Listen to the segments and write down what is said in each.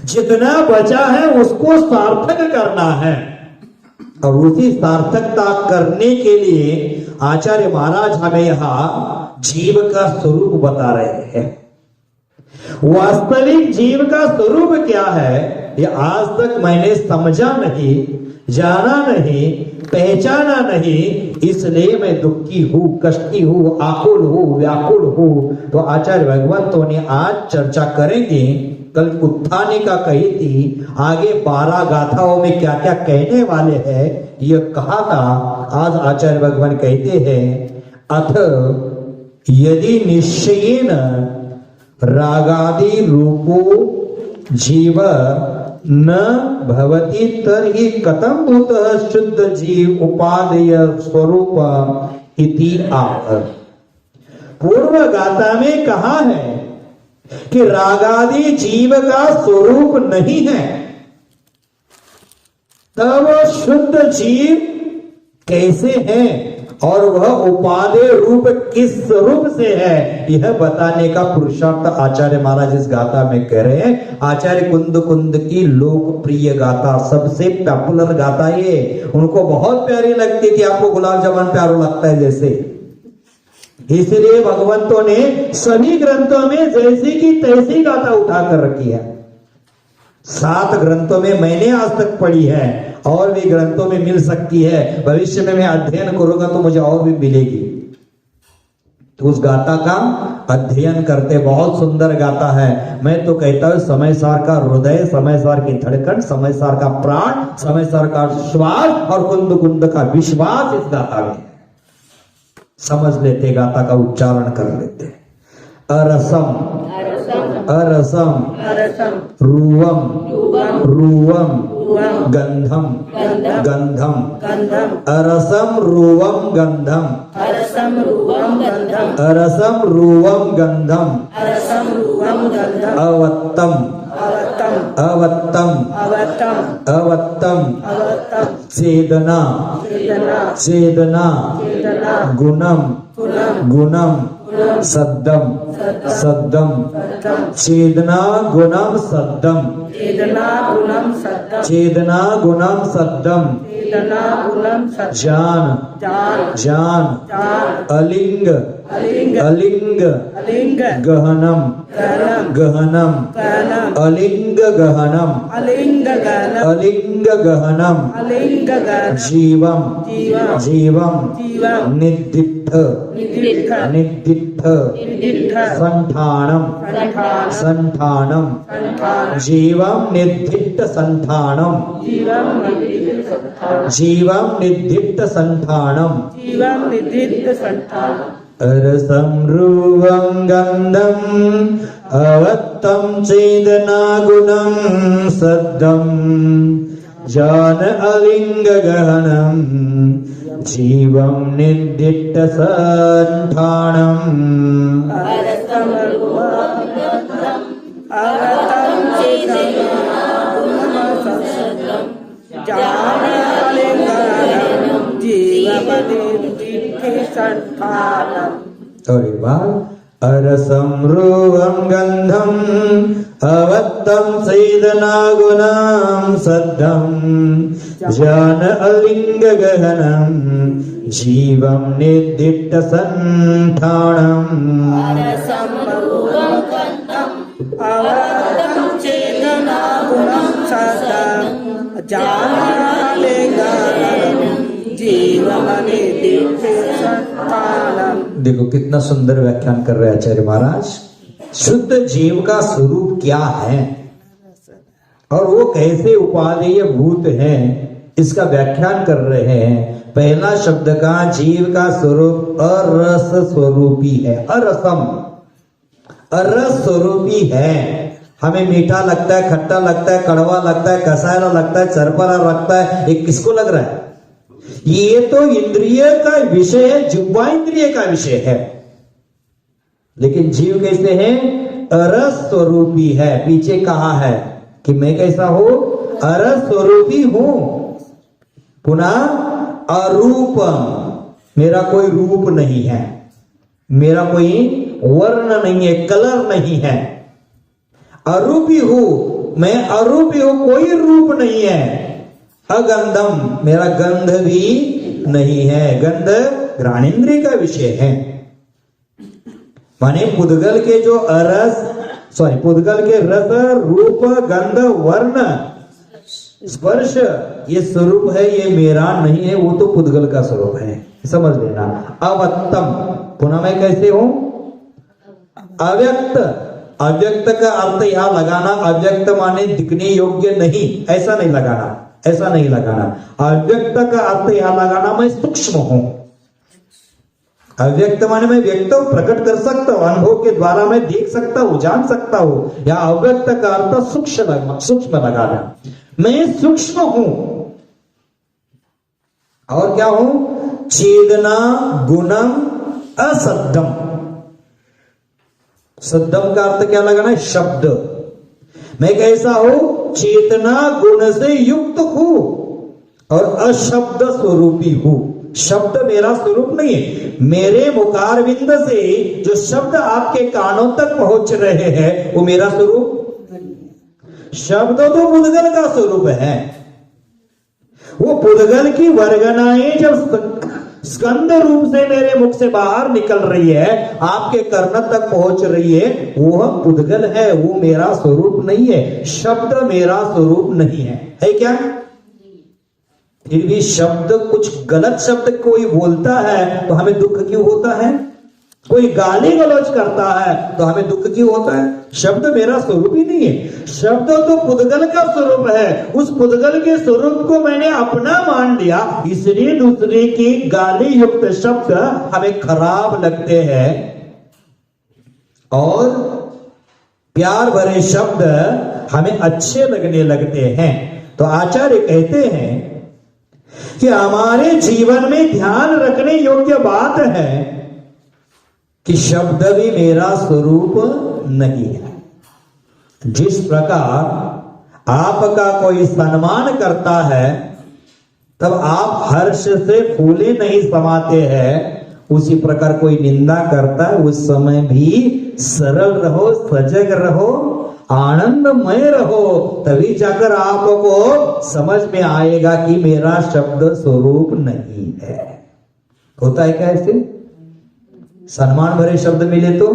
जितना बचा है उसको सार्थक करना है। और उसी सार्थकता करने के लिए आचार्य महाराज हमें यहां जीव का स्वरूप बता रहे हैं। वास्तविक जीव का स्वरूप क्या है ये आज तक मैंने समझा नहीं, जाना नहीं, पहचाना नहीं, इसलिए मैं दुखी हूं, कष्टी हूं, आकुल हूं, व्याकुल हूं। तो आचार्य भगवंतों ने आज चर्चा करेंगे। कल उत्थानिका कही थी, आगे 12 गाथाओं में क्या क्या कहने वाले हैं ये कहा था। आज आचार्य भगवान कहते हैं, अथ यदि निश्चयेन रागादि रूपो जीव न भवति तर्हि कथं भूतः शुद्ध जीव उपादेय स्वरूप इति आह। पूर्व गाथा में कहा है कि रागादि जीव का स्वरूप नहीं है, तब शुद्ध जीव कैसे है और वह उपादेय रूप किस रूप से है, यह बताने का पुरुषार्थ आचार्य महाराज इस गाथा में कह रहे हैं। आचार्य कुंद की लोकप्रिय गाथा, सबसे पॉपुलर गाथा ये, उनको बहुत प्यारी लगती थी। आपको गुलाब जामुन प्यारा लगता है जैसे, इसलिए भगवंतों ने सभी ग्रंथों में जैसी की तैसी गाथा उठाकर रखी है। 7 ग्रंथों में मैंने आज तक पढ़ी है, और भी ग्रंथों में मिल सकती है। भविष्य में मैं अध्ययन करूंगा तो मुझे और भी मिलेगी। तो उस गाथा का अध्ययन करते, बहुत सुंदर गाथा है। मैं तो कहता हूं समय सार का हृदय, समय सार की धड़कन, समय सार का प्राण, समय सार का श्वास और कुंद का विश्वास इस गाथा में समझ लेते, गाथा का उच्चारण कर लेते। अरसम अरसम रूवम रूवम गंधम गंधम अरसम रूवम गंधम अरसम रूवम गंधम अवत्तम अवत्तम अवत्तम चेदना चेदना गुणम गुणम सद्दम सद्दम चेदना गुणम सद्दम चेदना गुणम सद्दम जान जान अलिंग अलिंग गहनम गहनम अलिंग गहनम अलिंग गहनम जीवम जीवम निदित्थ निदित्थ संठानम संठानम जीवम निदित्त संठानम जीवम निदित्त संठानम अरसम रूवं गंधम अवत्तम चेदना गुणम सद्दम जान अलिंग गहनम जीवम निदित्त संठानम। और एक बार, अरसम रूवम गंधम अवत्तम चेदना गुणम सद्दम जान अलिंग गहनम जीवम निदित्त संठानम। अरसम रूवम गंधम अवत्तम चेदना गुणम सद्दम जान अलिंग गहनम जीवम निदित्त संठानम। देखो कितना सुंदर व्याख्यान कर रहे हैं आचार्य महाराज। शुद्ध जीव का स्वरूप क्या है और वो कैसे उपादेय भूत है, इसका व्याख्यान कर रहे हैं। पहला शब्द का जीव का स्वरूप अरस स्वरूपी है। अरसम अरस स्वरूपी है। हमें मीठा लगता है, खट्टा लगता है, कड़वा लगता है, कसायला लगता है, चरपरा लगता है, ये किसको लग रहा है? ये तो इंद्रिय का विषय है, जिह्वा इंद्रिय का विषय है। लेकिन जीव कैसे है? अरस स्वरूपी है। पीछे कहा है कि मैं कैसा हूं? अरस स्वरूपी हूं। पुनः अरूपम, मेरा कोई रूप नहीं है, मेरा कोई वर्ण नहीं है, कलर नहीं है। अरूपी हूं मैं अरूप हूं, कोई रूप नहीं है। अगंधम, मेरा गंध भी नहीं है। गंध घ्राणेन्द्रिय का विषय है। माने पुद्गल के जो पुद्गल के रस, रूप, गंध, वर्ण, स्पर्श, ये स्वरूप है, ये मेरा नहीं है, वो तो पुद्गल का स्वरूप है, समझ लेना। अवत्तम, पुनः मैं कैसे हूं? अव्यक्त। अव्यक्त का अर्थ यहां लगाना, अव्यक्त माने दिखने योग्य नहीं, ऐसा नहीं लगाना, ऐसा नहीं लगाना। अव्यक्त का अर्थ यहां लगाना मैं सूक्ष्म हूं। अव्यक्त माने मैं व्यक्त प्रकट कर सकता हूं, अनुभव के द्वारा मैं देख सकता हूं, जान सकता हूं। या अव्यक्त का अर्थ सूक्ष्म लगाना, मैं सूक्ष्म हूं। और क्या हूं? चेतना गुणम असद्धम। सद्धम का अर्थ क्या लगाना है? शब्द। मैं कैसा हूं? चेतना गुण से युक्त हूं और अशब्द स्वरूपी हूं। शब्द मेरा स्वरूप नहीं है। मेरे मुखारविंद से जो शब्द आपके कानों तक पहुंच रहे हैं वो मेरा स्वरूप। शब्द तो पुद्गल का स्वरूप है। वो पुद्गल की वर्गनाएं जब स्कंद रूप से मेरे मुख से बाहर निकल रही है, आपके कर्ण तक पहुंच रही है, वो पुद्गल है, वो मेरा स्वरूप नहीं है। शब्द मेरा स्वरूप नहीं है क्या? फिर भी शब्द, कुछ गलत शब्द कोई बोलता है तो हमें दुख क्यों होता है? कोई गाली गलौज करता है तो हमें दुख क्यों होता है? शब्द मेरा स्वरूप ही नहीं है। शब्द तो पुद्गल का स्वरूप है। उस पुद्गल के स्वरूप को मैंने अपना मान लिया, इसलिए दूसरे की गाली युक्त शब्द हमें खराब लगते हैं और प्यार भरे शब्द हमें अच्छे लगने लगते हैं। तो आचार्य कहते हैं कि हमारे जीवन में ध्यान रखने योग्य बात है कि शब्द भी मेरा स्वरूप नहीं है। जिस प्रकार आपका कोई सम्मान करता है तब आप हर्ष से फूले नहीं समाते हैं, उसी प्रकार कोई निंदा करता है उस समय भी सरल रहो, सजग रहो, आनंदमय रहो, तभी जाकर आपको समझ में आएगा कि मेरा शब्द स्वरूप नहीं है। होता है क्या ऐसे? सम्मान भरे शब्द मिले तो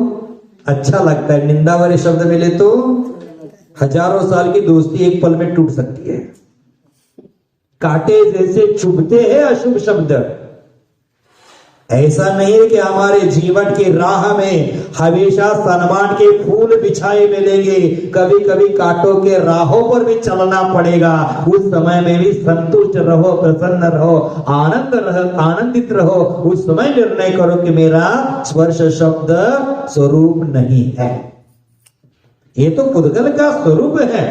अच्छा लगता है, निंदा भरे शब्द मिले तो हजारों साल की दोस्ती एक पल में टूट सकती है। कांटे जैसे चुभते हैं अशुभ शब्द। ऐसा नहीं है कि हमारे जीवन की राह में हमेशा सम्मान के फूल बिछाए मिलेंगे। कभी कभी कांटों के राहों पर भी चलना पड़ेगा। उस समय में भी संतुष्ट रहो, प्रसन्न रहो, आनंदित रहो। उस समय निर्णय करो कि मेरा स्पर्श शब्द स्वरूप नहीं है, ये तो पुद्गल का स्वरूप है।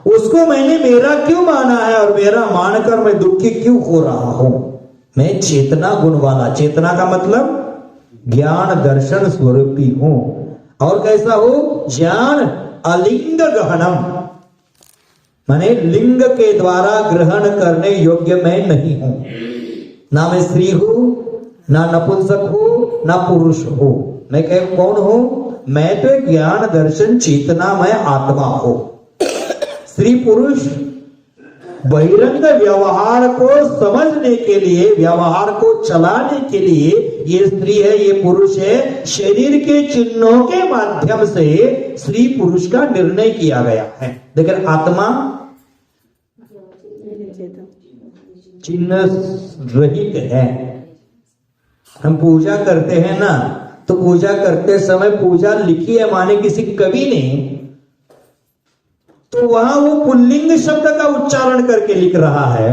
उसको मैंने मेरा क्यों माना है और मेरा मानकर मैं दुखी क्यों हो रहा हूं? मैं चेतना गुण वाला, चेतना का मतलब ज्ञान दर्शन स्वरूपी हूं। और कैसा हो? ज्ञान अलिंग गहनम, माने लिंग के द्वारा ग्रहण करने योग्य मैं नहीं हूं। ना मैं स्त्री हूं, ना नपुंसक हूं, ना पुरुष हूं। मैं कौन हूं? मैं तो ज्ञान दर्शन चेतना मैं आत्मा हूं। स्त्री पुरुष बहिरंग व्यवहार को समझने के लिए, व्यवहार को चलाने के लिए ये स्त्री है, ये पुरुष है, शरीर के चिन्हों के माध्यम से स्त्री पुरुष का निर्णय किया गया है। लेकिन आत्मा चिन्ह रहित है। हम पूजा करते हैं ना, तो पूजा करते समय पूजा लिखी है माने किसी कवि ने, तो वहां वो पुल्लिंग शब्द का उच्चारण करके लिख रहा है।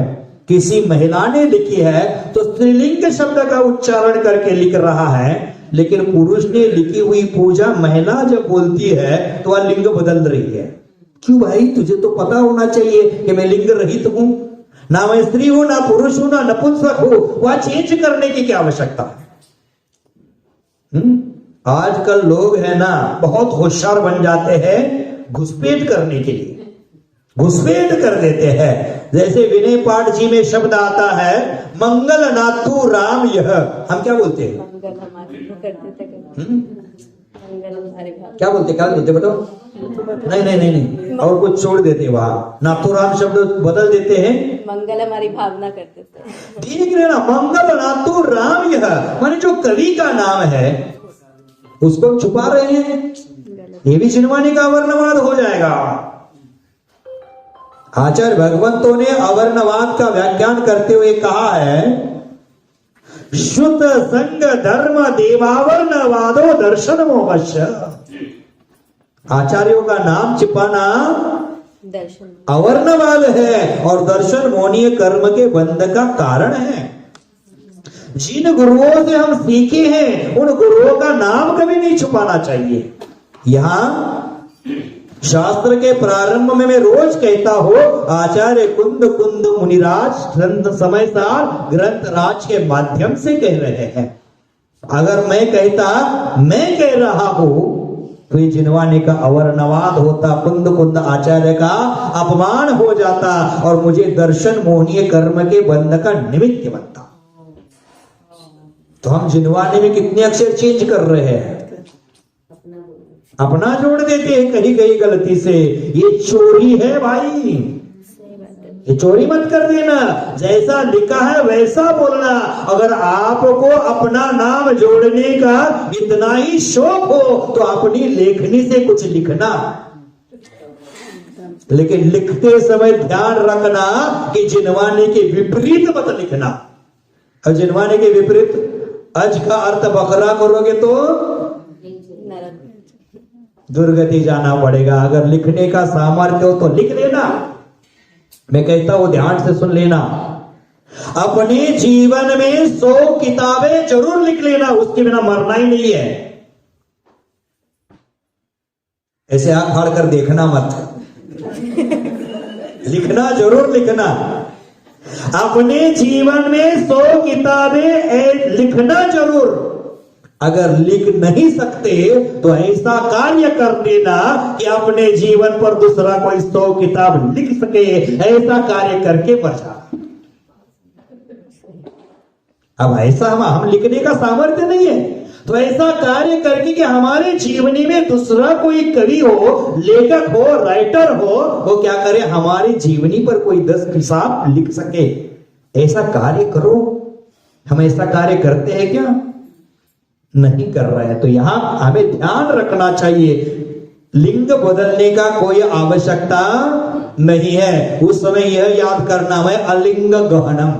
किसी महिला ने लिखी है तो स्त्रीलिंग शब्द का उच्चारण करके लिख रहा है। लेकिन पुरुष ने लिखी हुई पूजा महिला जब बोलती है तो वह लिंग बदल रही है। क्यों भाई? तुझे तो पता होना चाहिए कि मैं लिंग रहित हूं, ना मैं स्त्री हूं, ना पुरुष हूं, ना नपुंसक हूं। वह चेंज करने की क्या आवश्यकता है? आजकल लोग है ना बहुत होशियार बन जाते हैं घुसपैठ करने के लिए, घुसपैठ कर देते हैं। जैसे विनय पाठ जी में शब्द आता है मंगल नाथु राम यह, हम क्या बोलते हैं? क्या बोलते बताओ? नहीं, और कुछ छोड़ देते वहां, नाथुराम शब्द बदल देते हैं, मंगल हमारी भावना करते थे। ठीक है ना, मंगल नाथुराम, यह माने जो कवि का नाम है उसको छुपा रहे हैं, ये भी जिनवानी का अवर्णवाद हो जाएगा। आचार्य भगवंतों ने अवर्णवाद का व्याख्यान करते हुए कहा है, शुद्ध संग धर्म देवावर्णवादो दर्शनमो वश्य। आचार्यों का नाम छिपाना दर्शन अवर्णवाद है और दर्शन मोनीय कर्म के बंध का कारण है। जिन गुरुओं से हम सीखे हैं उन गुरुओं का नाम कभी नहीं छुपाना चाहिए। यहां शास्त्र के प्रारंभ में मैं रोज कहता हूं, आचार्य कुंद कुंद मुनिराज ग्रंथ समय सार ग्रंथ राज के माध्यम से कह रहे हैं। अगर मैं कह रहा हूं तो ये जिनवाने का अवर्णवाद होता, कुंद कुंद आचार्य का अपमान हो जाता और मुझे दर्शन मोहनीय कर्म के बंध का निमित्त बनता। तो हम जिनवाने में कितने अक्षर चेंज कर रहे हैं, अपना जोड़ देते हैं कहीं कहीं गलती से। ये चोरी है भाई, ये चोरी मत कर देना, जैसा लिखा है वैसा बोलना। अगर आपको अपना नाम जोड़ने का इतना ही शौक हो तो अपनी लेखनी से कुछ लिखना, लेकिन लिखते समय ध्यान रखना कि जिनवाने के विपरीत मत लिखना। और जिनवाने के विपरीत अज का अर्थ बकरा करोगे तो दुर्गति जाना पड़ेगा। अगर लिखने का सामर्थ्य हो तो लिख लेना। मैं कहता हूं ध्यान से सुन लेना, अपने जीवन में 100 किताबें जरूर लिख लेना, उसके बिना मरना ही नहीं है। ऐसे आंख फाड़ कर देखना मत, लिखना जरूर लिखना। अपने जीवन में 100 किताबें लिखना जरूर। अगर लिख नहीं सकते तो ऐसा कार्य कर देना कि अपने जीवन पर दूसरा कोई 100 किताब लिख सके, ऐसा कार्य करके बचा। अब ऐसा हम लिखने का सामर्थ्य नहीं है तो ऐसा कार्य करके कि हमारे जीवनी में दूसरा कोई कवि हो, लेखक हो, राइटर हो, वो क्या करे, हमारी जीवनी पर कोई 10 किताब लिख सके, ऐसा कार्य करो। हम ऐसा कार्य करते हैं क्या? नहीं कर रहे हैं। तो यहां हमें ध्यान रखना चाहिए, लिंग बदलने का कोई आवश्यकता नहीं है। उस समय यह याद करना, मैं अलिंग गहनम,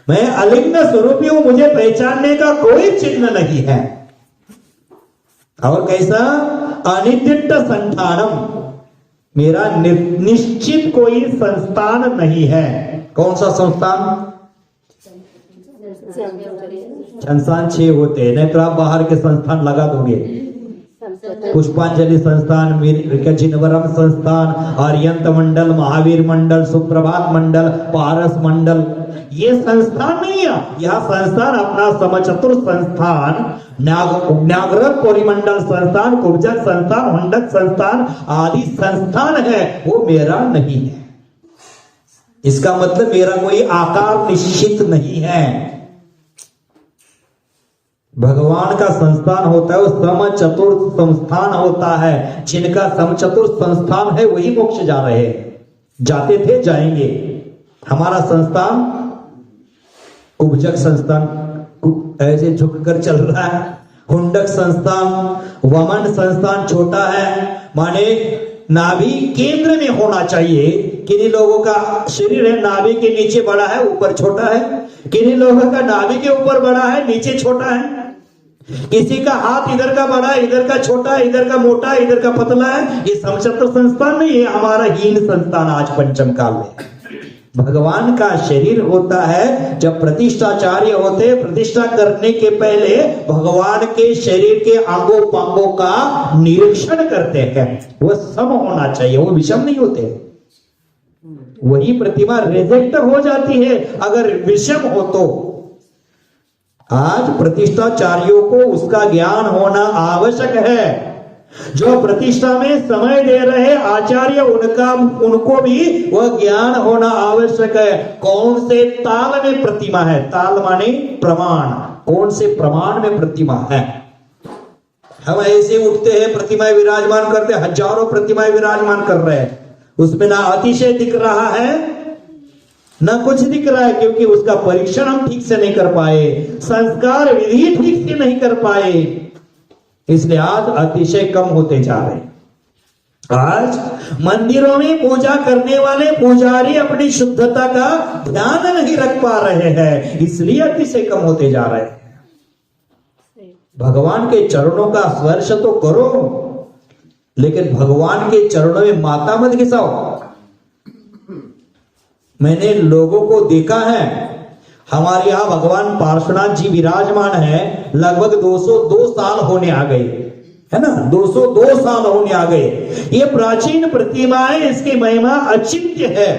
मैं अलिंग स्वरूपी हूं, मुझे पहचानने का कोई चिन्ह नहीं है। और कैसा? अनिर्दिष्ट संस्थानम, मेरा निश्चित कोई संस्थान नहीं है। कौन सा संस्थान? संस्थान 6 होते हैं, नहीं तो आप बाहर के संस्थान लगा दोगे। पुष्पांजलि संस्थान, चिदंबरम संस्थान, आर्यंत मंडल, महावीर मंडल, सुप्रभात मंडल, पारस मंडल, ये संस्थान नहीं है। यह संस्थान अपना समचतुर संस्थान, न्याग्रत परिमंडल संस्थान, कुब्जक संस्थान, हुंडक संस्थान आदि संस्थान है, वो मेरा नहीं है। इसका मतलब मेरा कोई आकार निश्चित नहीं है। भगवान का संस्थान होता है, वो समचतुर संस्थान होता है। जिनका समचतुर संस्थान है वही मोक्ष जा रहे हैं, जाते थे, जाएंगे। हमारा संस्थान कुब्जक संस्थान ऐसे झुककर चल रहा है, हुंडक संस्थान, वमन संस्थान छोटा है, माने नाभि केंद्र में होना चाहिए। किन्हीं लोगों का शरीर है नाभि के नीचे बड़ा है, ऊपर छोटा है। किन्हीं लोगों का नाभि के ऊपर बड़ा है, नीचे छोटा है। किसी का हाथ इधर का बड़ा है, इधर का छोटा है, इधर का मोटा है, इधर का पतला है। ये समचतुर संस्थान नहीं है, हमारा हीन संस्थान आज पंचम काल में। भगवान का शरीर होता है, जब प्रतिष्ठाचार्य होते, प्रतिष्ठा करने के पहले भगवान के शरीर के अंगों पांगों का निरीक्षण करते हैं। वो सम होना चाहिए, वो विषम नहीं होते। वही प्रतिमा रिजेक्ट हो जाती है अगर विषम हो तो। आज प्रतिष्ठाचार्यों को उसका ज्ञान होना आवश्यक है। जो प्रतिष्ठा में समय दे रहे आचार्य, उनको भी वह ज्ञान होना आवश्यक है। कौन से ताल में प्रतिमा है? ताल माने प्रमाण, कौन से प्रमाण में प्रतिमा है। हम ऐसे उठते हैं, प्रतिमाएं विराजमान करते, हजारों प्रतिमाएं विराजमान कर रहे हैं, उसमें ना अतिशय दिख रहा है ना कुछ दिख रहा है, क्योंकि उसका परीक्षण हम ठीक से नहीं कर पाए, संस्कार विधि ठीक से नहीं कर पाए, इसलिए आज अतिशय कम होते जा रहे हैं। आज मंदिरों में पूजा करने वाले पुजारी अपनी शुद्धता का ध्यान नहीं रख पा रहे हैं, इसलिए अतिशय कम होते जा रहे हैं। भगवान के चरणों का स्पर्श तो करो, लेकिन भगवान के चरणों में माथा मत घिसाओ। मैंने लोगों को देखा है, हमारे यहां भगवान पार्श्वनाथ जी विराजमान है, लगभग 202 साल होने आ गए, है ना, 202 साल होने आ गए। ये प्राचीन प्रतिमाएं, इसकी महिमा अचिंत्य है,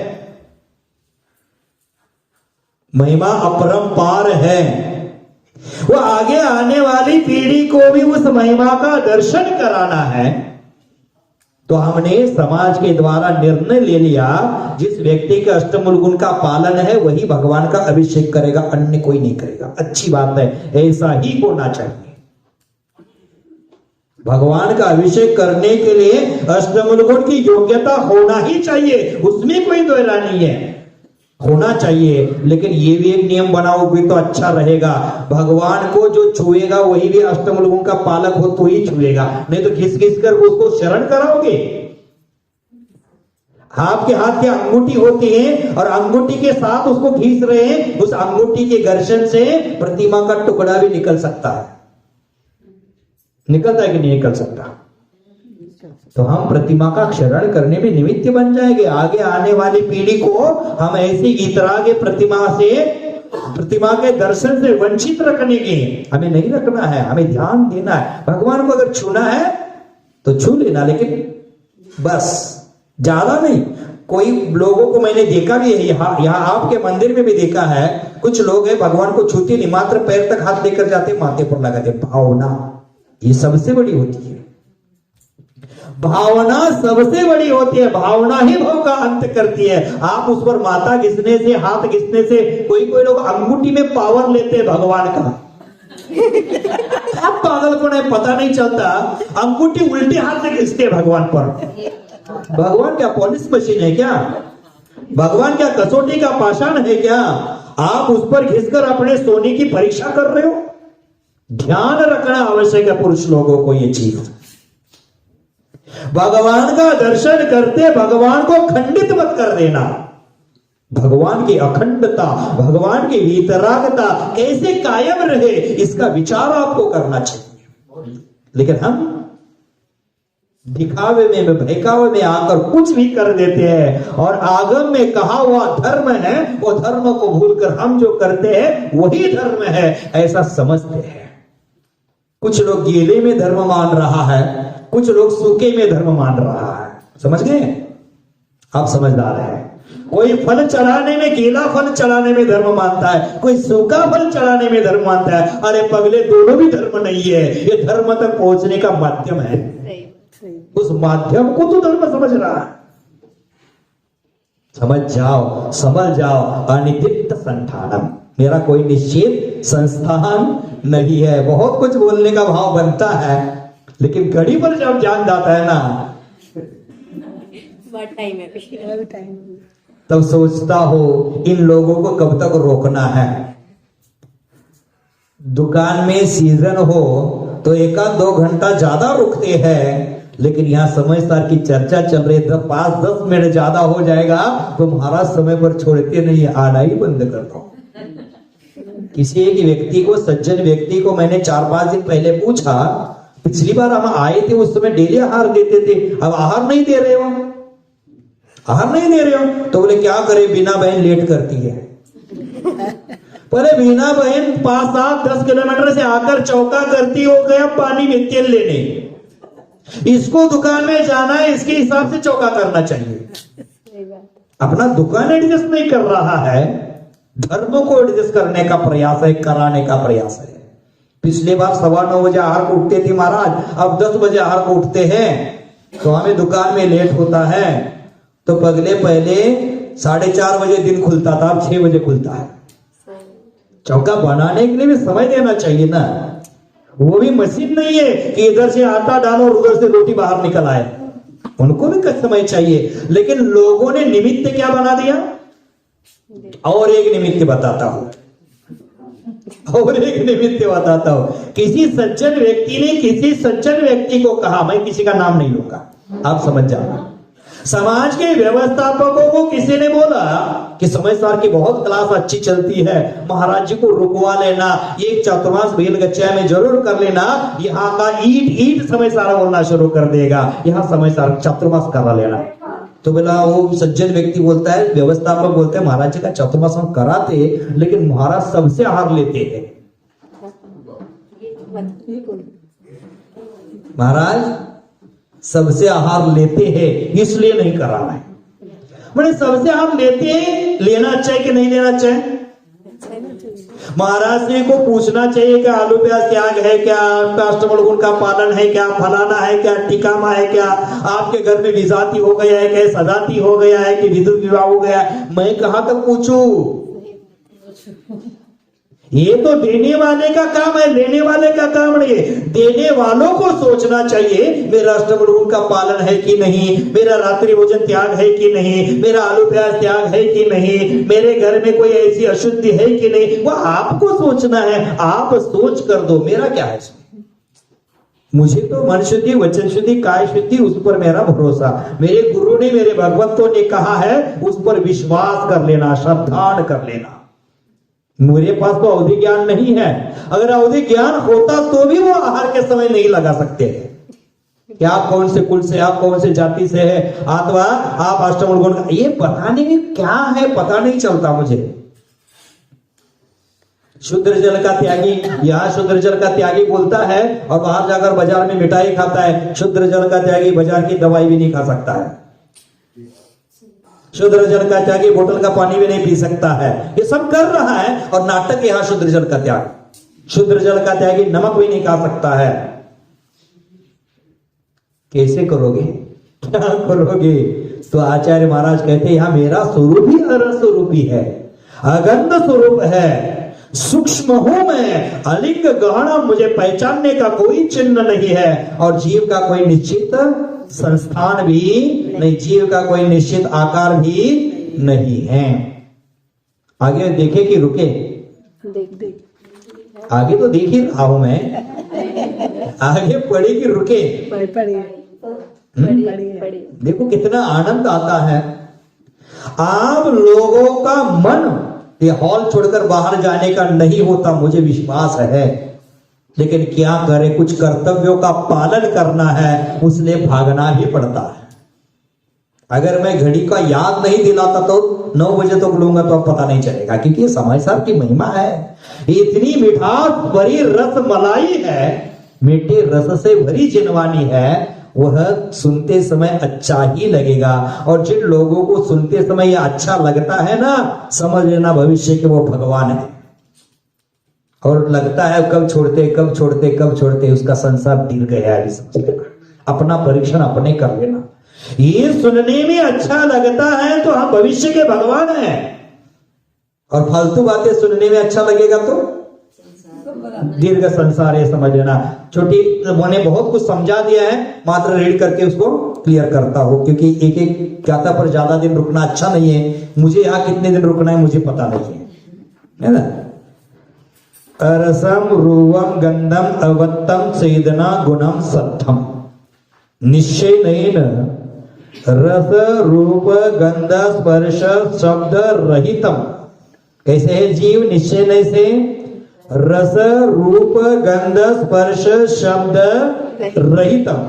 महिमा अपरंपार है। वो आगे आने वाली पीढ़ी को भी उस महिमा का दर्शन कराना है। तो हमने समाज के द्वारा निर्णय ले लिया, जिस व्यक्ति के अष्टमूल गुण का पालन है वही भगवान का अभिषेक करेगा, अन्य कोई नहीं करेगा। अच्छी बात है, ऐसा ही होना चाहिए। भगवान का अभिषेक करने के लिए अष्टमूल गुण की योग्यता होना ही चाहिए, उसमें कोई दो राय नहीं है, होना चाहिए। लेकिन ये भी एक नियम बनाओगे तो अच्छा रहेगा, भगवान को जो छुएगा वही भी अष्टमूल गुण का पालक हो तो ही छुएगा, नहीं तो घिस घिस कर उसको शरण कराओगे। आपके हाथ की अंगूठी होती है और अंगूठी के साथ उसको घिस रहे हैं, उस अंगूठी के घर्षण से प्रतिमा का टुकड़ा भी निकल सकता है, निकलता है कि नहीं निकल सकता। तो हम प्रतिमा का क्षरण करने में निमित्त बन जाएंगे। आगे आने वाली पीढ़ी को हम ऐसी इतरा के प्रतिमा के दर्शन से वंचित रखने की हमें नहीं रखना है, हमें ध्यान देना है। भगवान को अगर छूना है तो छू लेना, लेकिन बस ज्यादा नहीं। कोई लोगों को मैंने देखा भी है, यहाँ आपके मंदिर में भी देखा है, कुछ लोग हैं भगवान को छूते नहीं, मात्र पैर तक हाथ लेकर जाते, माथे पर लगाते। भावना ये सबसे बड़ी होती है, भावना सबसे बड़ी होती है, भावना ही भाव का अंत करती है। आप उस पर माथा घिसने से, हाथ घिसने से, कोई लोग अंगूठी में पावर लेते हैं भगवान का। आप पागल को नहीं, पता नहीं चलता, अंगूठी उल्टे हाथ से घिसते भगवान पर। भगवान क्या पॉलिश मशीन है क्या? भगवान क्या कसौटी का पाषाण है क्या? आप उस पर घिसकर अपने सोने की परीक्षा कर रहे हो? ध्यान रखना आवश्यक है पुरुष लोगों को ये चीज। भगवान का दर्शन करते भगवान को खंडित मत कर देना। भगवान की अखंडता, भगवान की वीतरागता कैसे कायम रहे, इसका विचार आपको करना चाहिए। लेकिन हम दिखावे में, बहकावे में आकर कुछ भी कर देते हैं, और आगम में कहा हुआ धर्म है वो धर्म को भूलकर हम जो करते हैं वही धर्म है ऐसा समझते हैं। कुछ लोग गीले में धर्म मान रहा है, कुछ लोग सूखे में धर्म मान रहा है। समझ गए? आप समझदार हैं। कोई फल चढ़ाने में, गीला फल चढ़ाने में धर्म मानता है, कोई सूखा फल चढ़ाने में धर्म मानता है। अरे पगले, दोनों भी धर्म नहीं है, ये धर्म तक पहुंचने का माध्यम है। उस माध्यम को तो धर्म समझ रहा है। समझ जाओ, समझ जाओ। अनिदित्त संठानम, मेरा कोई निश्चित संस्थान नहीं है। बहुत कुछ बोलने का भाव बनता है, लेकिन घड़ी पर जब जान जाता है ना, टाइम है, तब सोचता हो इन लोगों को कब तक रोकना है। दुकान में सीजन हो तो 1-2 घंटा ज्यादा रुकते हैं, लेकिन यहाँ समझदार की चर्चा चल रही है, 5-10 मिनट ज्यादा हो जाएगा तो महाराज समय पर छोड़ते नहीं, आना ही बंद कर दो। किसी एक व्यक्ति को, सज्जन व्यक्ति को मैंने 4-5 दिन पहले पूछा, पिछली बार हम आए थे उस समय डेली आहार देते थे, अब आहार नहीं दे रहे हो, आहार नहीं दे रहे हो। तो बोले क्या करे, बीना बहन लेट करती है। पर बीना बहन 5-7-10 किलोमीटर से आकर चौका करती हो गया पानी में तेल लेने, इसको दुकान में जाना है, इसके हिसाब से चौका करना चाहिए। अपना दुकान एडजस्ट नहीं कर रहा है, धर्म को एडजस्ट करने का प्रयास है, कराने का प्रयास है। पिछले बार 9:15 बजे आहार को उठते थे महाराज, अब 10 बजे आहार को उठते हैं, तो हमें दुकान में लेट होता है। तो पगले पहले 4:30 बजे दिन खुलता था, अब 6 बजे खुलता है। चौका बनाने के लिए भी समय देना चाहिए ना। वो भी मशीन नहीं है कि इधर से आटा डालो और उधर से रोटी बाहर निकल आए। उनको भी कुछ समय चाहिए, लेकिन लोगों ने निमित्त क्या बना दिया। और एक निमित्त बताता हूं, किसी सज्जन व्यक्ति ने किसी सज्जन व्यक्ति को कहा, मैं किसी का नाम नहीं लूंगा, आप समझ जाना। समाज के व्यवस्थापकों को किसी ने बोला कि समय सार की बहुत क्लास अच्छी चलती है, महाराज जी को रुकवा लेना, ये चतुर्मास बेलगच्चा में जरूर कर लेना, यहाँ का ईट समय सारा बोलना शुरू कर देगा, यहाँ समय सार चतुर्मास करा लेना। तो बोला, वो सज्जन व्यक्ति बोलता है, व्यवस्थापक बोलते हैं, महाराज जी का चतुर्मास हम कराते, लेकिन महाराज सबसे आहार लेते हैं। महाराज सबसे आहार लेते हैं, इसलिए नहीं कराना है। मैंने सबसे आहार लेते हैं, लेना चाहिए कि नहीं लेना चाहिए। महाराज जी को पूछना चाहिए कि आलू प्याज त्याग है क्या, अष्टमण गुण का पालन है क्या, फलाना है क्या, टिकामा है क्या, आपके घर में विजाती हो गया है क्या, सदाती हो गया है कि विद्युत विवाह हो गया है। मैं कहां तक पूछूं? ये तो देने वाले का काम है, लेने वाले का काम नहीं है। देने वालों को सोचना चाहिए, मेरा अष्टमण गुण का पालन है कि नहीं, मेरा रात्रि भोजन त्याग है कि नहीं, मेरा आलू प्याज त्याग है कि नहीं, मेरे घर में कोई ऐसी अशुद्धि है कि नहीं, वो आपको सोचना है। आप सोच कर दो, मेरा क्या है इसमें। मुझे तो मन शुद्धि, वचन शुद्धि, काय शुद्धि, उस पर मेरा भरोसा। मेरे गुरु ने, मेरे भगवतों ने कहा है, उस पर विश्वास कर लेना, श्रद्धा कर लेना। मेरे पास तो अवधि ज्ञान नहीं है। अगर अवधि ज्ञान होता तो भी वो आहार के समय नहीं लगा सकते हैं कि आप कौन से कुल से, आप कौन से जाति से है, अथवा आप अष्टमण गुण का, ये बताने में क्या है पता नहीं चलता मुझे। शुद्ध जल का त्यागी, यहाँ शुद्ध जल का त्यागी बोलता है और बाहर जाकर बाजार में मिठाई खाता है। शुद्ध जल का त्यागी बाजार की दवाई भी नहीं खा सकता है। शुद्ध जल का त्यागी बोतल का पानी भी नहीं पी सकता है। ये सब कर रहा है और नाटक यहाँ शुद्ध जल का त्याग। शुद्ध जल का त्यागी नमक भी नहीं खा सकता है। कैसे करोगे, क्या करोगे? तो आचार्य महाराज कहते हैं, यहां मेरा स्वरूप ही अरस स्वरूपी है, अगंध स्वरूप है, सूक्ष्म हूं मैं, अलिंग गहना, मुझे पहचानने का कोई चिन्ह नहीं है, और जीव का कोई निश्चित संस्थान भी नहीं, जीव का कोई निश्चित आकार भी नहीं है। आगे देखे कि रुके? आगे तो देख ही रहा हूं मैं, आगे पढ़े कि रुके? देखो कितना आनंद आता है। आप लोगों का मन ये हॉल छोड़कर बाहर जाने का नहीं होता, मुझे विश्वास है, लेकिन क्या करे, कुछ कर्तव्यों का पालन करना है, उसलिए भागना भी पड़ता है। अगर मैं घड़ी का याद नहीं दिलाता तो 9 बजे तक लूंगा तो अब पता नहीं चलेगा, क्योंकि समय साहब की महिमा है। इतनी मिठास भरी रस मलाई है, मीठे रस से भरी जिनवानी है, वह सुनते समय अच्छा ही लगेगा। और जिन लोगों को सुनते समय यह अच्छा लगता है ना, समझ लेना भविष्य के वो भगवान है। और लगता है कब छोड़ते कब छोड़ते कब छोड़ते, उसका संसार गिर गया है, समझ लेना। अपना परीक्षण अपने कर लेना। ये सुनने में अच्छा लगता है तो हम भविष्य के भगवान हैं, और फालतू बातें सुनने में अच्छा लगेगा तो दीर्घ संसार है, समझ लेना। छोटी मैंने बहुत कुछ समझा दिया है, मात्र रीड करके उसको क्लियर करता हूं, क्योंकि एक एक गाथा पर ज्यादा दिन रुकना अच्छा नहीं है। मुझे यहाँ कितने दिन रुकना है मुझे पता नहीं है ना। रसम रूवम गंधम अवत्तम सेदना गुणम सत्थम निश्चयेन रस रूप गंध स्पर्श शब्द रहितम। कैसे है जीव? निश्चय से रस रूप गंध स्पर्श शब्द रहितम,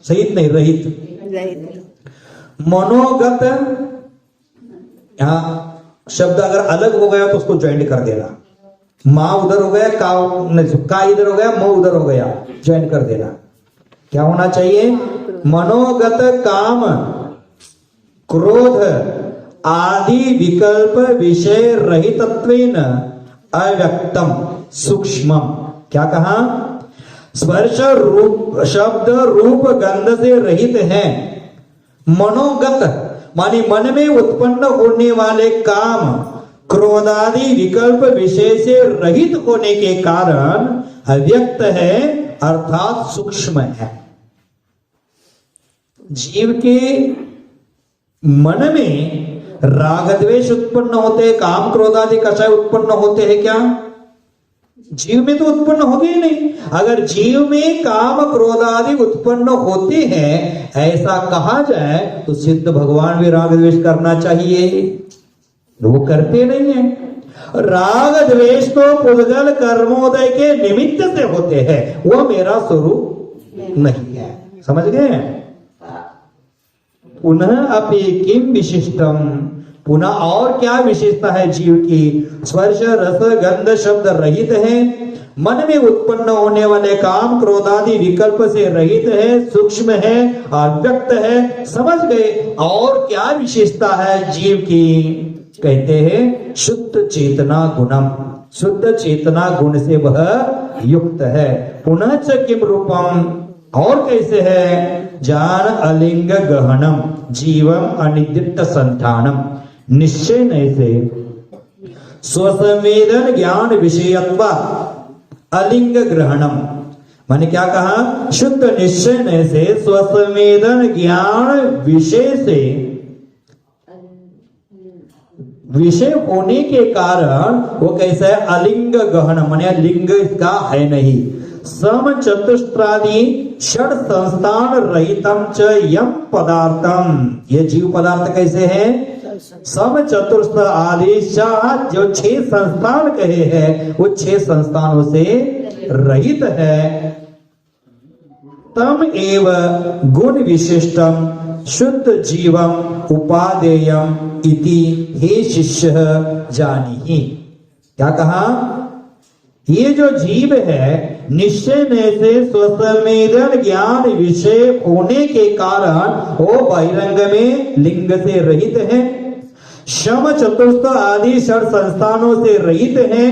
सहित नहीं, रहित। मनोगत, यहां शब्द अगर अलग हो गया तो उसको ज्वाइंट कर देना। माँ उधर हो गया, का इधर हो गया, म उधर हो गया, ज्वाइंट कर देना। क्या होना चाहिए? मनोगत काम क्रोध आदि विकल्प विषय रहितत्वेन अव्यक्तम सूक्ष्म। क्या कहा? स्पर्श रूप शब्द रूप गंध से रहित है। मनोगत मानी मन में उत्पन्न होने वाले काम क्रोधादि विकल्प विषय से रहित होने के कारण अव्यक्त है अर्थात सूक्ष्म है। जीव के मन में राग द्वेष उत्पन्न होते हैं, काम क्रोध आदि कषाय उत्पन्न होते हैं क्या? जीव में तो उत्पन्न होगी ही नहीं। अगर जीव में काम क्रोध आदि उत्पन्न होते हैं ऐसा कहा जाए तो सिद्ध भगवान भी राग द्वेष करना चाहिए, वो करते नहीं है। राग द्वेष तो पुद्गल कर्मोदय के निमित्त से होते हैं, वो मेरा स्वरूप नहीं है। समझ गए? पुनः अपि किम विशिष्टम, पुनः और क्या विशेषता है जीव की? स्पर्श रस गंध शब्द रहित है, मन में उत्पन्न होने वाले काम क्रोध आदि विकल्प से रहित है, सूक्ष्म है, अव्यक्त है। समझ गए? और क्या विशेषता है जीव की? कहते हैं शुद्ध चेतना गुणम, शुद्ध चेतना गुण से वह युक्त है। पुनः च किम रूपम, और कैसे है? जान अलिंग गहनम जीवम अनिदित्त संतानम, निश्चय नहीं से स्वसंवेदन ज्ञान विषयत्व अलिंग ग्रहणम। मैंने क्या कहा? शुद्ध निश्चय नहीं से स्वसंवेदन ज्ञान विषय से, विषय होने के कारण वो कैसा है? अलिंग गहन, माने लिंग इसका है नहीं। सम चतुष्ट्रादि षड संस्थान रहितम च यम पदार्थम, ये जीव पदार्थ कैसे है? सम चतुर्थ आदि जो 6 संस्थान कहे हैं वो 6 संस्थानों से रहित है। तम एव गुण विशिष्टम शुद्ध जीवम उपादेयम इति हे शिष्य जानीहि। क्या कहा? ये जो जीव है निश्चय में से स्वसंवेदन ज्ञान विषय होने के कारण वो बहिरंग में लिंग से रहित है, शम चतुर्थ आदि षड संस्थानों से रहित है।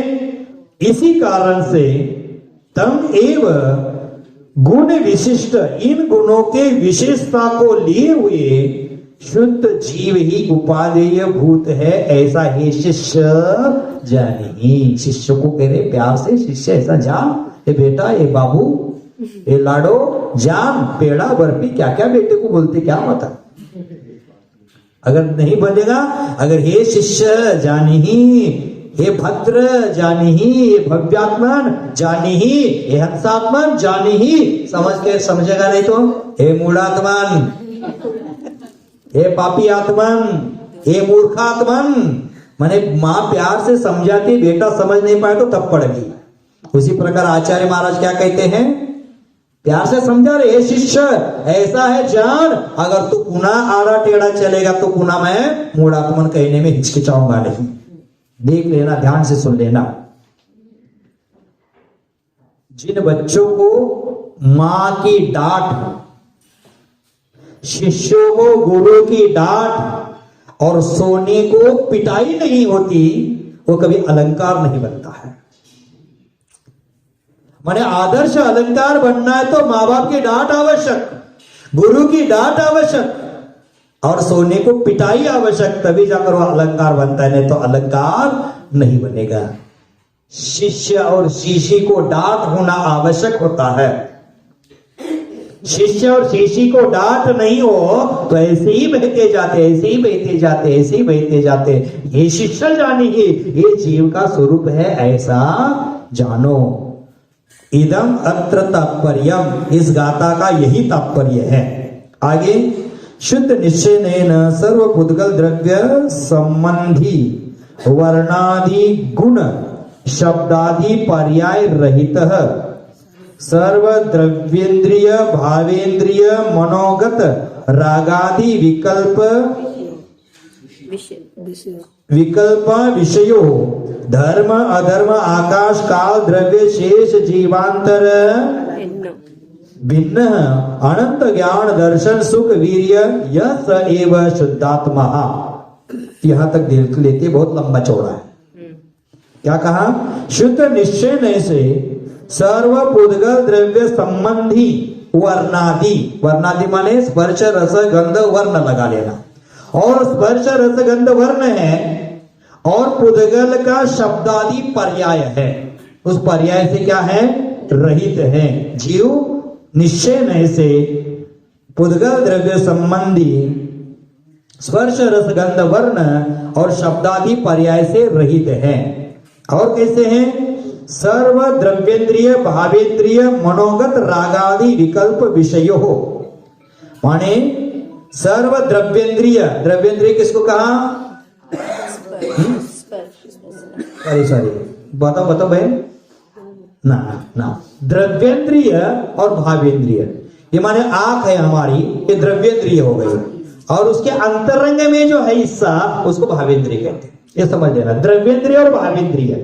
इसी कारण से तम एव गुण विशिष्ट, इन गुणों के विशेषता को लिए हुए शुद्ध जीव ही उपादेय भूत है, ऐसा हे शिष्य जानी। शिष्य को कह रहे प्यार से, शिष्य ऐसा जान, ये बेटा, ये बाबू, ये लाडो, जान, पेड़ा बर्फी, क्या क्या बेटे को बोलते क्या होता। अगर नहीं बनेगा, अगर हे शिष्य जानी, हे भद्र जानी, हे भव्यात्मन जानी, हे हंसात्मन जानी, समझ के समझेगा नहीं तो हे मूढ़ात्मन, हे पापी आत्मन, हे मूर्खात्मन। माने माँ प्यार से समझाती, बेटा समझ नहीं पाए तो तब पड़ेगी। उसी प्रकार आचार्य महाराज क्या कहते हैं? प्यार से समझा रहे, हे शिष्य ऐसा है जान, अगर तू पुनः आड़ा टेढ़ा चलेगा तो पुनः मैं मूढ़ात्मन कहने में हिचकिचाऊंगा नहीं। देख लेना, ध्यान से सुन लेना। जिन बच्चों को मां की डांट, शिष्यों को गुरु की डांट और सोने को पिटाई नहीं होती, वो कभी अलंकार नहीं बनता है। माने आदर्श अलंकार बनना है तो माँ बाप की डांट आवश्यक, गुरु की डांट आवश्यक और सोने को पिटाई आवश्यक, तभी जाकर वह अलंकार बनता है, नहीं तो अलंकार नहीं बनेगा। शिष्य और शिष्य को डांट होना आवश्यक होता है। शिष्य और शिष्य को डांट नहीं हो तो ऐसे ही बहते जाते, ऐसे ही बहते जाते, ऐसे ही बहते जाते। ये शिष्य जानी ही, ये जीव का स्वरूप है, ऐसा जानो। इदम अत्र तात्पर्यम, इस गाथा का यही तात्पर्य है। आगे शुद्ध निश्चयेन सर्व पुद्गल द्रव्य संबंधी वर्णादि गुण शब्दादि पर्याय रहित सर्व द्रव्येन्द्रिय भावेन्द्रिय मनोगत रागादि विकल्प विषयो धर्म अधर्म आकाश काल द्रव्य शेष जीवांतर भिन्न अनंत ज्ञान दर्शन सुख वीर्य यह स एव शुद्धात्मा। यहां तक देख लेते, बहुत लंबा चौड़ा है। क्या कहा? शुद्ध निश्चय नहीं से सर्व पुद्गल द्रव्य संबंधी वर्णादि, वर्णादि माने स्पर्श रस गंध वर्ण लगा लेना, और स्पर्श रस गंध वर्ण है और पुद्गल का शब्दादि पर्याय है। उस पर्याय से क्या है? रहित है। जीव निश्चय नय से पुद्गल द्रव्य संबंधी स्पर्श रस गंध वर्ण और शब्दादि पर्याय से रहित है। और कैसे हैं? सर्व द्रव्येंद्रिय भावेंद्रिय मनोगत रागादि विकल्प विषयो हो, माने सर्व द्रव्येंद्रिय, द्रव्येंद्रिय किसको कहा? सॉरी बताओ बहन ना द्रव्येंद्रिय और भावेंद्रिय, ये माने आंख है हमारी, ये द्रव्येंद्रिय हो गई, और उसके अंतरंग में जो है हिस्सा उसको भावेंद्रिय कहते हैं। ये समझ लेना, द्रव्येंद्रिय और भावेंद्रिय।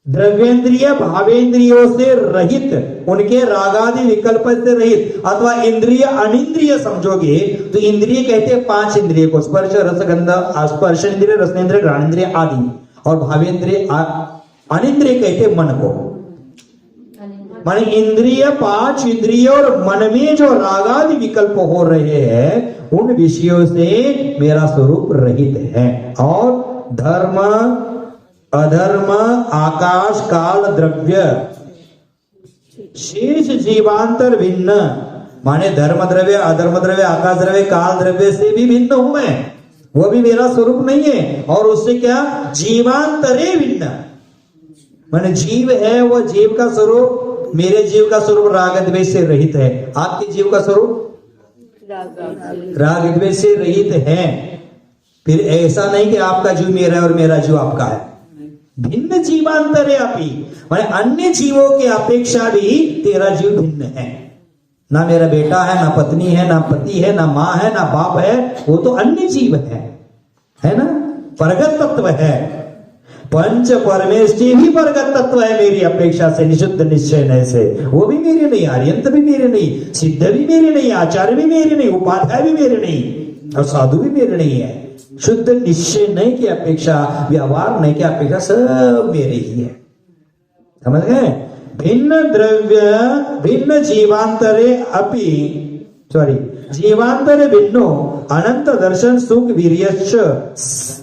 द्रव्येंद्रिय भावेंद्रियों से रहित, उनके रागादि विकल्प से रहित, अथवा इंद्रिय अनिंद्रिय समझोगे तो इंद्रिय कहते हैं 5 इंद्रिय को, स्पर्श रस गंध, स्पर्श इंद्रिय, रसनेन्द्रिय, घ्राणेन्द्रिय आदि, और भावेंद्रिय अनिंद्रिय कहते मन को। माने इंद्रिय 5 इंद्रिय और मन में जो रागादि विकल्प हो रहे हैं उन विषयों से मेरा स्वरूप रहित है। और धर्म अधर्म आकाश काल द्रव्य शेष जीवांतर भिन्न, माने धर्म द्रव्य अधर्म द्रव्य आकाश द्रव्य काल द्रव्य से भी भिन्न हूं मैं, वो भी मेरा स्वरूप नहीं है। और उससे क्या? जीवांतरे भिन्न, माने जीव है, वो जीव का स्वरूप, मेरे जीव का स्वरूप राग द्वेष से रहित है, आपके जीव का स्वरूप राग द्वेष से रहित है। फिर ऐसा नहीं कि आपका जीव मेरा है और मेरा जीव आपका है, भिन्न जीवांतरे अपि, माने अन्य जीवों की अपेक्षा भी तेरा जीव भिन्न है। ना मेरा बेटा है, ना पत्नी है, ना पति है, ना माँ है, ना बाप है, वो तो अन्य जीव है ना, परगत तत्व है। पंच परमेष्टि भी परगत तत्व है मेरी अपेक्षा से, निषुद्ध निश्चय नय से, वो भी मेरे नहीं, आर्यंत भी मेरे नहीं, सिद्ध भी मेरे नहीं, आचार्य भी मेरे नहीं, उपाध्याय भी मेरे नहीं, और साधु भी मेरे नहीं है। शुद्ध निश्चय नय की अपेक्षा, व्यवहार नय की अपेक्षा सब मेरे ही है। समझ गए? भिन्न द्रव्य भिन्न जीवांतरे अपि, जीवांतरे भिन्नो अनंत दर्शन सुख वीर्यश्च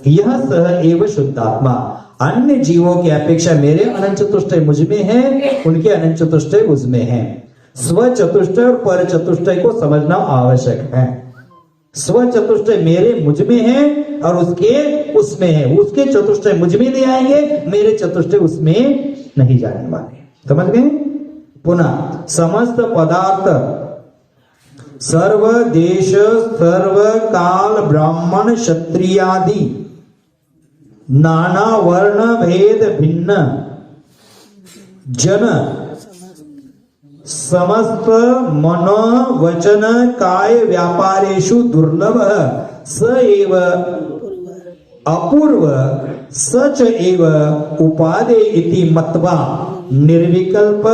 यह सह एव शुद्धात्मा। अन्य जीवों की अपेक्षा मेरे अनंत चतुष्टय मुझ में है, उनके अनंत चतुष्टय उसमें है। स्व चतुष्टय और पर चतुष्टय को समझना आवश्यक है। स्व चतुष्टय मेरे मुझ में है और उसके उसमें है, उसके चतुष्टय मुझ में ले आएंगे, मेरे चतुष्टय उसमें नहीं जाने वाले। समझ गए? पुनः समस्त पदार्थ सर्व देश सर्व काल ब्राह्मण क्षत्रियादि नाना वर्ण भेद भिन्न जन समस्त मनो वचन काय व्यापारेषु दुर्लभ स एव अपूर्व सच एव उपादे इति मत्वा निर्विकल्प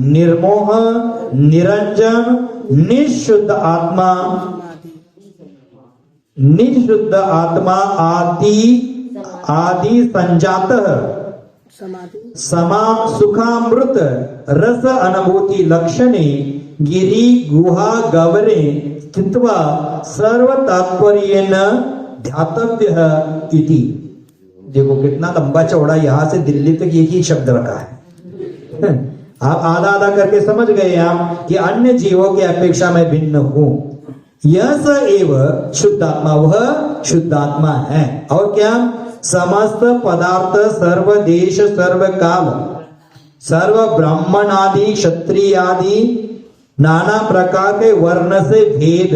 निर्मोह निरंजन निशुद्ध आत्मा आदि संजातः समाम सुखामृत रस अनुभूति लक्षणे गिरि गुहा गवरे स्थित्वा सर्व तात्पर्येन ध्यातव्य इति। देखो कितना लंबा चौड़ा, यहां से दिल्ली तक एक ही शब्द रखा है। आप आधा आधा करके समझ गए आप कि अन्य जीवों की अपेक्षा मैं भिन्न हूं। यह स एव शुद्धात्मा, वह शुद्धात्मा है। और क्या? समस्त पदार्थ सर्व देश सर्व काल सर्व ब्राह्मण आदि क्षत्रिय आदि नाना प्रकार के वर्ण से भेद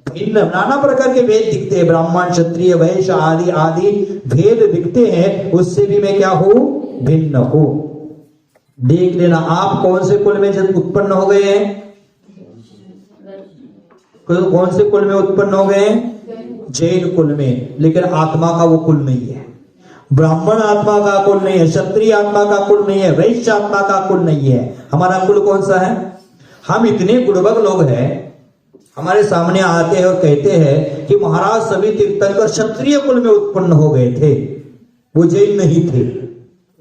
भिन्न, नाना प्रकार के भेद दिखते हैं, ब्राह्मण क्षत्रिय वैश्य आदि आदि भेद दिखते हैं, उससे भी मैं क्या हूं? भिन्न हूं। देख लेना आप कौन से कुल में जब उत्पन्न हो गए हैं, कौन से कुल में उत्पन्न हो गए हैं? जैन कुल में, लेकिन आत्मा का वो कुल नहीं है। ब्राह्मण आत्मा का कुल नहीं है, क्षत्रिय आत्मा का कुल नहीं है, वैश्य आत्मा का कुल नहीं है। हमारा कुल कौन सा है? हम इतने बुड़बक लोग हैं, हमारे सामने आते हैं और कहते हैं कि महाराज सभी तीर्थंकर क्षत्रिय कुल में उत्पन्न हो गए थे, वो जैन नहीं थे।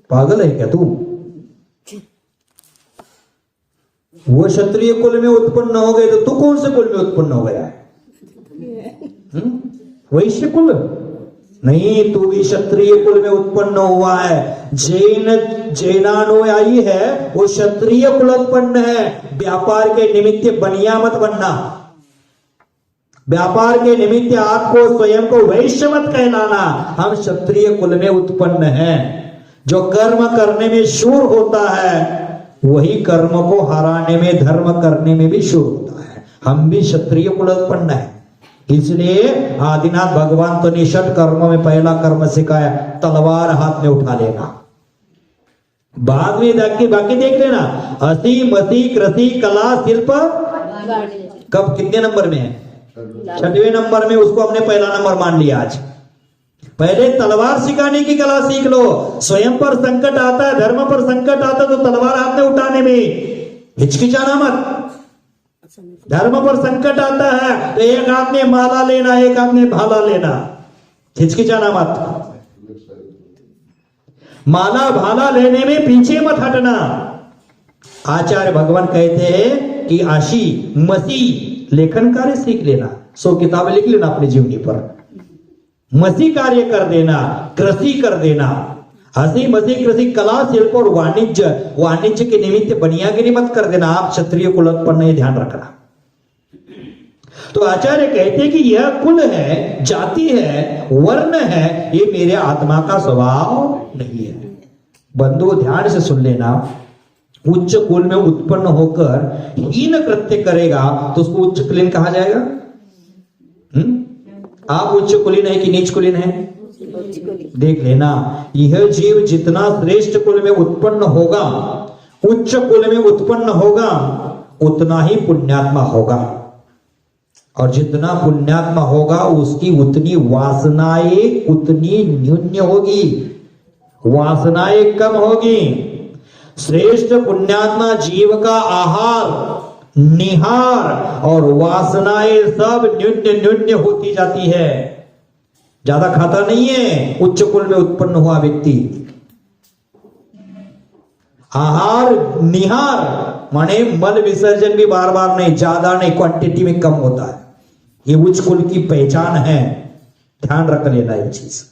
पागल है क्या तू? वो क्षत्रिय कुल में उत्पन्न हो गए तो तू कौन से कुल में उत्पन्न हो गया है? वैश्य कुल। नहीं, तू भी क्षत्रिय कुल में उत्पन्न हुआ है। जैनानुयायी है वो क्षत्रिय कुल उत्पन्न है। व्यापार के निमित्त बनिया मत बनना, व्यापार के निमित्त आपको स्वयं को वैश्य मत कहलाना। हम क्षत्रिय कुल में उत्पन्न हैं। जो कर्म करने में शूर होता है वही कर्म को हराने में, धर्म करने में भी शूर होता है। हम भी क्षत्रिय कुल उत्पन्न है। इसलिए आदिनाथ भगवान तो निषद कर्मों में पहला कर्म सिखाया, तलवार हाथ में उठा लेना। बाद में बाकी देख लेना, हसी मसी कृषि कला शिल्प कब कितने नंबर में है? 6वें नंबर में। उसको हमने पहला नंबर मान लिया। आज पहले तलवार सिखाने की कला सीख लो। स्वयं पर संकट आता है, धर्म पर संकट आता है तो तलवार हाथ में उठाने में हिचकिचाना मत। धर्म पर संकट आता है तो एक हाथ में माला लेना, एक हाथ में भाला लेना, हिचकिचाना मत। माला भाला लेने में पीछे मत हटना। आचार्य भगवान कहते हैं कि आशी मसी लेखन कार्य सीख लेना, 100 किताबें लिख लेना अपनी जीवनी पर, मसी कार्य कर देना, कृषि कर देना। हसी मसी कृषि कला शिल्प और वाणिज्य के निमित्त बनियागिरी मत कर देना। आप क्षत्रिय कुल उत्पन्न है, ध्यान रखना। तो आचार्य कहते हैं कि यह कुल है, जाति है, वर्ण है, ये मेरे आत्मा का स्वभाव नहीं है। बंधु ध्यान से सुन लेना, उच्च कुल में उत्पन्न होकर हीन कृत्य करेगा तो उसको उच्च कुलीन कहा जाएगा। आप उच्च कुलीन है कि नीच कुलीन है? देख लेना, यह जीव जितना श्रेष्ठ कुल में उत्पन्न होगा, उच्च कुल में उत्पन्न होगा, उतना ही पुण्यात्मा होगा। और जितना पुण्यात्मा होगा उसकी उतनी वासनाएं उतनी न्यून होगी, वासनाएं कम होगी। श्रेष्ठ पुण्यात्मा जीव का आहार, निहार और वासनाएं सब न्यून होती जाती है, ज्यादा खाता नहीं है। उच्च कुल में उत्पन्न हुआ व्यक्ति आहार निहार माने मल विसर्जन भी बार बार नहीं, ज्यादा नहीं, क्वांटिटी में कम होता है। ये उच्च कुल की पहचान है, ध्यान रख लेना ये चीज।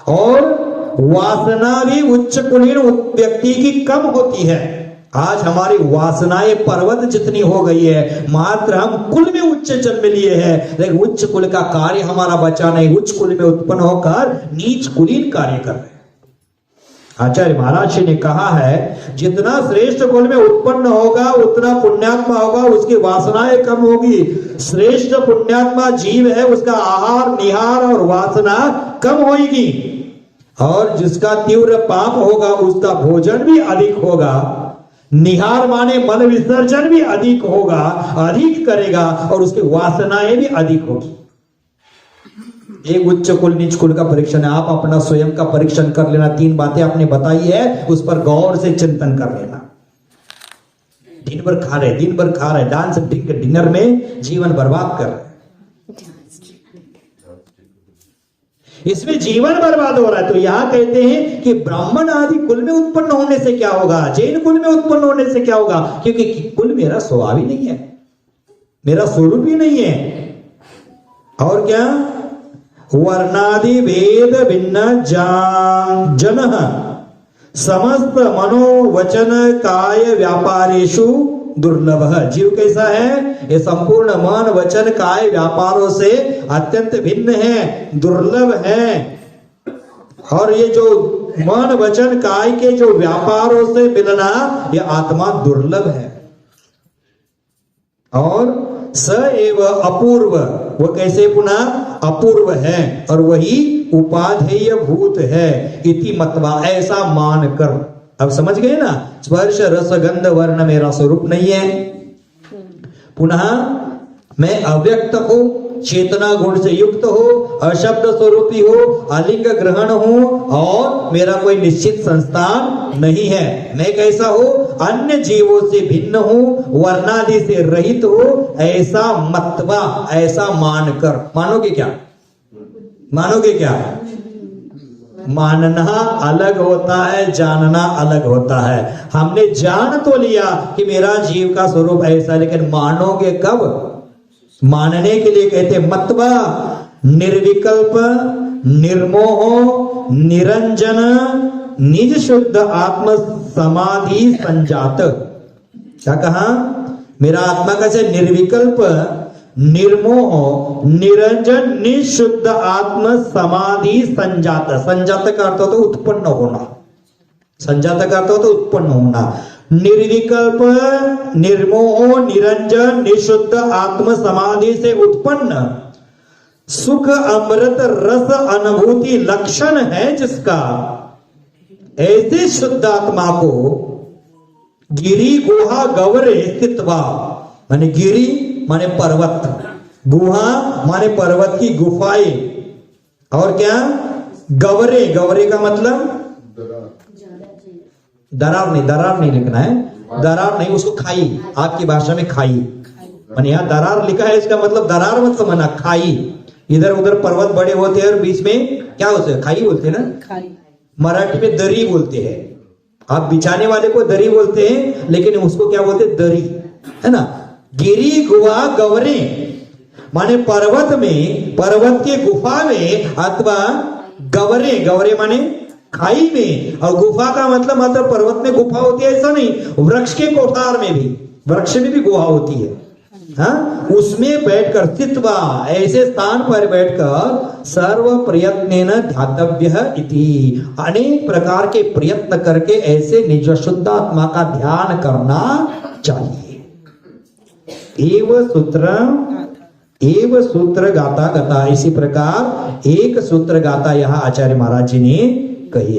और वासना भी उच्च कुलीन व्यक्ति की कम होती है। आज हमारी वासनाएं पर्वत जितनी हो गई है, मात्र हम कुल में उच्च जन्म लिए हैं, लेकिन उच्च कुल का कार्य हमारा बचा नहीं। उच्च कुल में उत्पन्न होकर नीच कुलीन कार्य कर रहे हैं। आचार्य महाराज जी ने कहा है, जितना श्रेष्ठ कुल में उत्पन्न होगा उतना पुण्यात्मा होगा, उसकी वासनाएं कम होगी। श्रेष्ठ पुण्यात्मा जीव है, उसका आहार निहार और वासना कम होगी। और जिसका तीव्र पाप होगा उसका भोजन भी अधिक होगा। निहार माने मल विसर्जन भी अधिक होगा, अधिक करेगा, और उसकी वासनाएं भी अधिक होगी। एक उच्च कुल नीच कुल का परीक्षण है। आप अपना स्वयं का परीक्षण कर लेना। 3 बातें आपने बताई है, उस पर गौर से चिंतन कर लेना। दिन भर खा रहे डांस डिनर में जीवन बर्बाद कर रहे, इसमें जीवन बर्बाद हो रहा है। तो यहां कहते हैं कि ब्राह्मण आदि कुल में उत्पन्न होने से क्या होगा, जैन कुल में उत्पन्न होने से क्या होगा, क्योंकि कुल मेरा स्वभाव ही नहीं है, मेरा स्वरूप ही नहीं है। और क्या, वर्णादि भेद भिन्न जन समस्त मनोवचन काय व्यापारेषु दुर्लभ। जीव कैसा है? ये संपूर्ण मन वचन काय व्यापारों से अत्यंत भिन्न है, दुर्लभ है। और ये जो मन वचन काय के जो व्यापारों से मिलना, ये आत्मा दुर्लभ है। और स एव अपूर्व, वो कैसे पुनः अपूर्व है, और वही उपाधेय भूत है। इति मतवा, ऐसा मानकर। अब समझ गए ना, स्पर्श रस गंध वर्ण मेरा स्वरूप नहीं है। पुनः मैं अव्यक्त हो, चेतना गुण से युक्त हो, अशब्द स्वरूपी हो, अलिंग ग्रहण हो, और मेरा कोई निश्चित संस्थान नहीं है। मैं कैसा हो? अन्य जीवों से भिन्न हो, वर्णादि से रहित हो, ऐसा मतवा, ऐसा मानकर। मानोगे क्या? मानोगे क्या? मानना अलग होता है, जानना अलग होता है। हमने जान तो लिया कि मेरा जीव का स्वरूप ऐसा, लेकिन मानोगे कब? मानने के लिए कहते मतवा निर्विकल्प निर्मोह निरंजन निज शुद्ध आत्म समाधि संजात। क्या कहा? मेरा आत्मा कैसे निर्विकल्प निर्मोह निरंजन निशुद्ध आत्म समाधि संजात। संजात का अर्थ होता है उत्पन्न होना। संजात का अर्थ होता है उत्पन्न होना। निर्विकल्प निर्मोह निरंजन निशुद्ध आत्म समाधि से उत्पन्न सुख अमृत रस अनुभूति लक्षण है जिसका, ऐसे शुद्ध आत्मा को गिरी गुहा गवरे स्थित्वा, माने गिरी माने पर्वत, गुहा माने पर्वत की गुफाएं, और क्या गवरे, गवरे का मतलब दरार नहीं लिखना है, दरार नहीं, उसको खाई, आपकी भाषा में खाई, माने यहाँ दरार लिखा है, इसका मतलब दरार मत समझना, खाई। इधर उधर पर्वत बड़े होते हैं और बीच में क्या होते हैं? खाई बोलते हैं ना, खाई। मराठी में दरी बोलते हैं। आप बिछाने वाले को दरी बोलते हैं, लेकिन उसको क्या बोलते हैं? दरी, है ना। गिरी गुहा गवरे माने पर्वत में, पर्वत के गुफा में, अथवा गवरे, गवरे माने खाई में, और गुफा का मतलब पर्वत में गुफा होती है ऐसा नहीं, वृक्ष के कोठार में भी, वृक्ष में भी गुहा होती है, हाँ, उसमें बैठकर स्थित्वा, ऐसे स्थान पर बैठकर सर्व प्रयत्नेन ध्यातव्य इति, अनेक प्रकार के प्रयत्न करके ऐसे निज शुद्धात्मा का ध्यान करना चाहिए। एव सूत्र गाता गता, इसी प्रकार एक सूत्र गाता यहां आचार्य महाराज जी ने कही है।